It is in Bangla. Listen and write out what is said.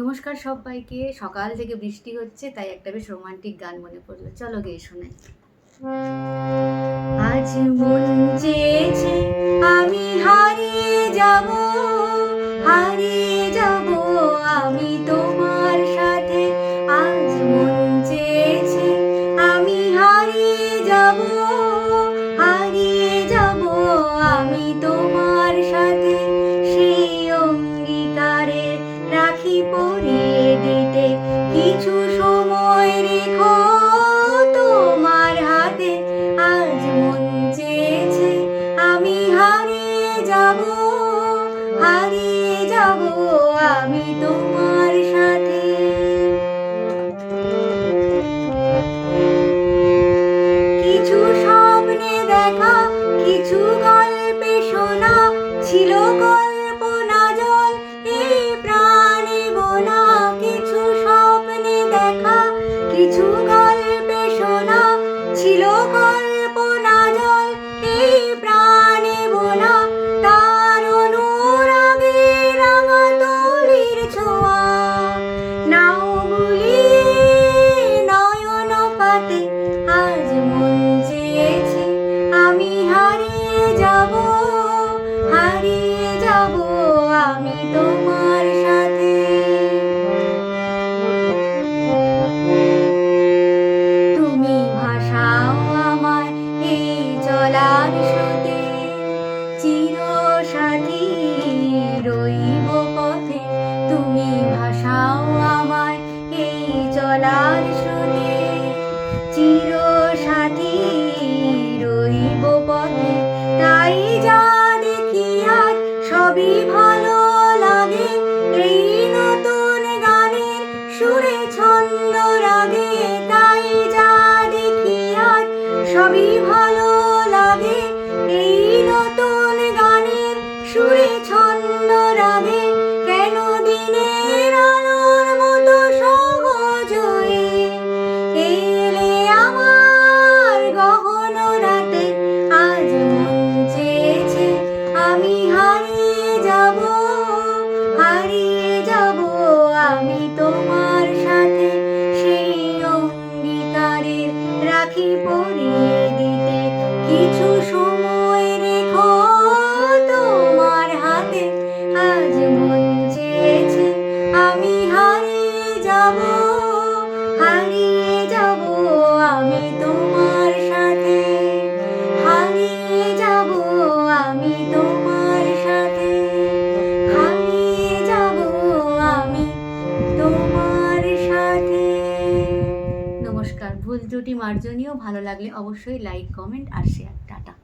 নমস্কার সবাইকে। সকাল থেকে বৃষ্টি হচ্ছে, তাই একটা বেশ রোমান্টিক গান মনে পড়লো। চলো গেয়ে শোনাই। আজ মন চেয়েছে আমি হারিয়ে যাব, হারিয়ে যাব আমি তোমার সাথে। আজ মন চেয়েছে আমি হারিয়ে যাব, হারিয়ে যাব আমি তোমার সাথে। সেই অঙ্গীকারের রাখি পরিয়ে দিতে কিছু সময় রেখো তোমার হাতে। আজ মন চেয়েছে আমি হারিয়ে যাব, হারিয়ে যাব আমি তোমার সাথে। কিছু স্বপ্নে দেখা, কিছু গল্পে শোনা, ছিল কল্পনা জল এই প্রাণে বোনা। কিছু স্বপ্নে দেখা, কিছু গল্পে শোনা, ছিল কল্পনা জল এই প্রাণে বোনা। তার অনুরাগে রাঙা তুলির ছোঁয়া, নাও বুলিয়ে নয়ন পাতে। আজ মন চেয়েছে আমি হারিয়ে যাব, হারিয়ে যাব আমি তোমার সাথে। তুমি ভাসাও আমায় এই চলার স্রোতে, চিরসাথী রইব পথে। তুমি ভাসাও আমায় এই চলার স্রোতে, চিরসাথী রইব পথে। তাই যা দেখি আজ সবই ভালো লাগে, এই নতুন গানের সুরে ছন্দ রাগে। তাই যা দেখি আজ সবই ভালো লাগে, এই নতুন গানের সুরে ছন্দ রাগে। কেন দিনের আলোর মতো সহজ হয়ে এলে আমার গহন রাতে। আজ মন চেয়েছে আমি হারিয়ে যাব, হারিয়ে যাব আমি তোমার সাথে। সেই অঙ্গীকারের রাখি পরিয়ে দিতে কিছু সময় রেখো তোমার হাতে। আজ মন চেয়েছে আমি হারিয়ে যাব, হারিয়ে যাব আমি তোমার সাথে, হারিয়ে যাব আমি তোমার সাথে, হারিয়ে যাব আমি তোমার সাথে। নমস্কার। ভুল ত্রুটি মার্জনীয়। ভালো লাগলে অবশ্যই লাইক, কমেন্ট আর শেয়ার। টাটা।